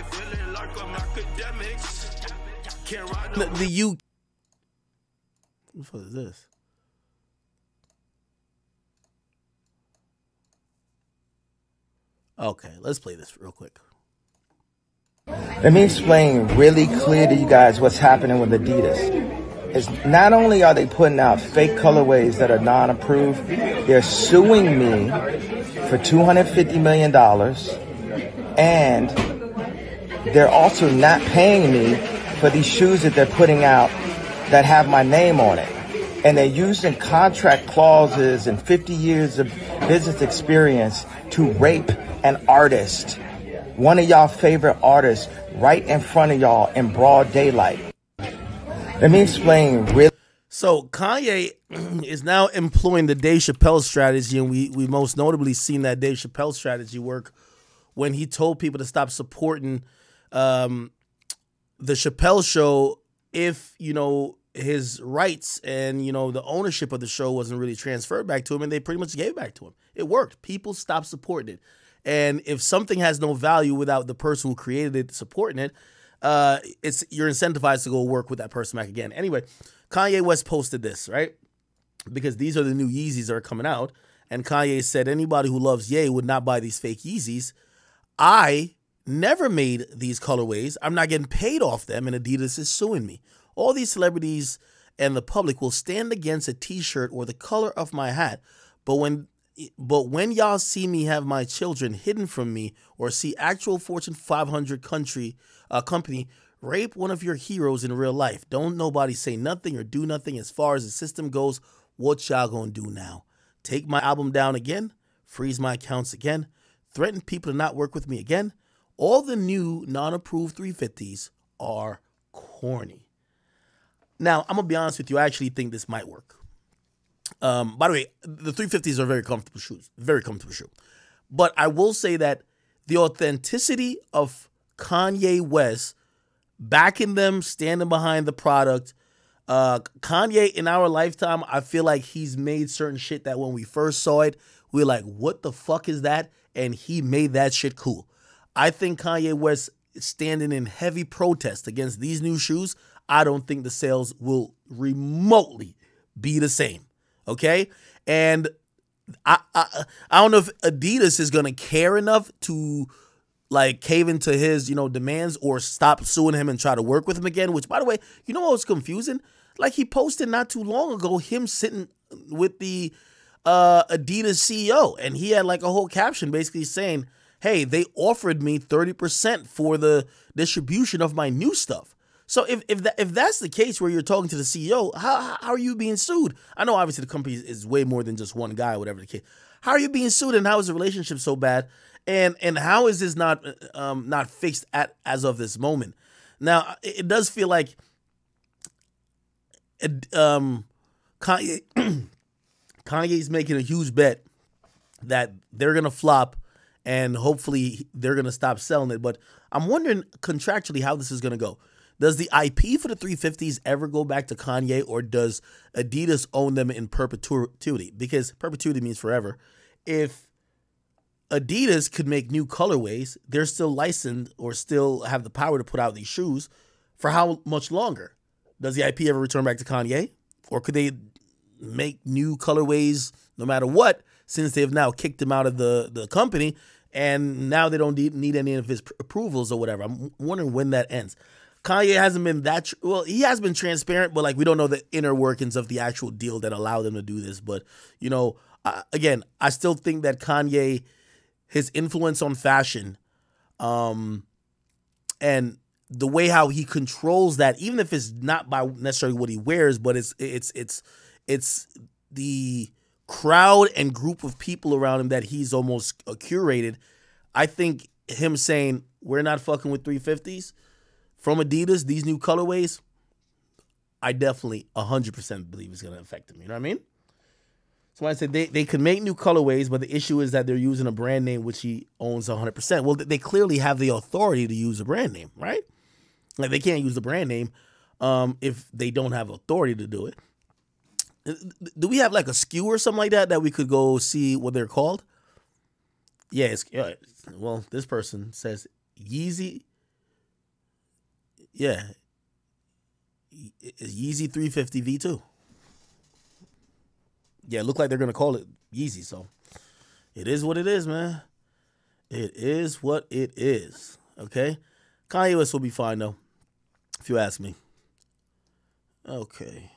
feeling like I'm Akademiks. Can't ride no The U. What the fuck is this? Okay, let's play this real quick. Let me explain really clear to you guys what's happening with Adidas. It's not only are they putting out fake colorways that are non-approved, they're suing me for $250 million, and they're also not paying me for these shoes that they're putting out that have my name on it. And they're using contract clauses and 50 years of business experience to rape an artist, one of y'all favorite artists, right in front of y'all in broad daylight. Let me explain really. So Kanye is now employing the Dave Chappelle strategy, and we most notably seen that Dave Chappelle strategy work when he told people to stop supporting the Chappelle show if, you know, his rights and, you know, the ownership of the show wasn't really transferred back to him, and they pretty much gave it back to him. It worked. People stopped supporting it. And if something has no value without the person who created it supporting it, you're incentivized to go work with that person back again. Anyway, Kanye West posted this, right? Because these are the new Yeezys that are coming out. And Kanye said, anybody who loves Ye would not buy these fake Yeezys. I never made these colorways. I'm not getting paid off them, and Adidas is suing me. All these celebrities and the public will stand against a t-shirt or the color of my hat. But when y'all see me have my children hidden from me, or see actual Fortune 500 company rape one of your heroes in real life, don't nobody say nothing or do nothing. As far as the system goes, what y'all gonna do now? Take my album down again? Freeze my accounts again? Threaten people to not work with me again? All the new non-approved 350s are corny. Now, I'm gonna be honest with you, I actually think this might work. By the way, the 350s are very comfortable shoes. Very comfortable shoe. But I will say that the authenticity of Kanye West, backing them, standing behind the product, Kanye in our lifetime, I feel like he's made certain shit that when we first saw it, we were like, what the fuck is that? And he made that shit cool. I think Kanye West standing in heavy protest against these new shoes, I don't think the sales will remotely be the same. Okay? And I don't know if Adidas is going to care enough to like cave into his, you know, demands or stop suing him and try to work with him again, which, by the way, you know what was confusing? Like, he posted not too long ago him sitting with the Adidas CEO, and he had like a whole caption basically saying, hey, they offered me 30% for the distribution of my new stuff. So if that's the case where you're talking to the CEO, how are you being sued? I know obviously the company is way more than just one guy or whatever the case. How are you being sued, and how is the relationship so bad? And how is this not fixed as of this moment? Now, it does feel like Kanye's making a huge bet that they're going to flop, and hopefully they're going to stop selling it. But I'm wondering contractually how this is going to go. Does the IP for the 350s ever go back to Kanye, or does Adidas own them in perpetuity? Because perpetuity means forever. If Adidas could make new colorways, they're still licensed or still have the power to put out these shoes for how much longer? Does the IP ever return back to Kanye? Or could they make new colorways no matter what, since they've now kicked him out of the company, and now they don't need any of his approvals or whatever? I'm wondering when that ends. Kanye hasn't been that, well, he has been transparent, but like we don't know the inner workings of the actual deal that allowed them to do this. But, you know, again, I still think that Kanye, his influence on fashion, and the way how he controls that, even if it's not by necessarily what he wears, but it's the crowd and group of people around him that he's almost curated. I think him saying, we're not fucking with 350s from Adidas, these new colorways, I definitely 100% believe it's going to affect them. You know what I mean? So when I said they could make new colorways, but the issue is that they're using a brand name which he owns 100%. Well, they clearly have the authority to use a brand name, right? Like, they can't use the brand name if they don't have authority to do it. Do we have like a SKU or something like that we could go see what they're called? Yeah, well, this person says Yeezy Yeah. It's Yeezy 350 V2. Yeah, it looked like they're going to call it Yeezy, so it is what it is, man. It is what it is, okay? Kanye West will be fine, though, if you ask me. Okay.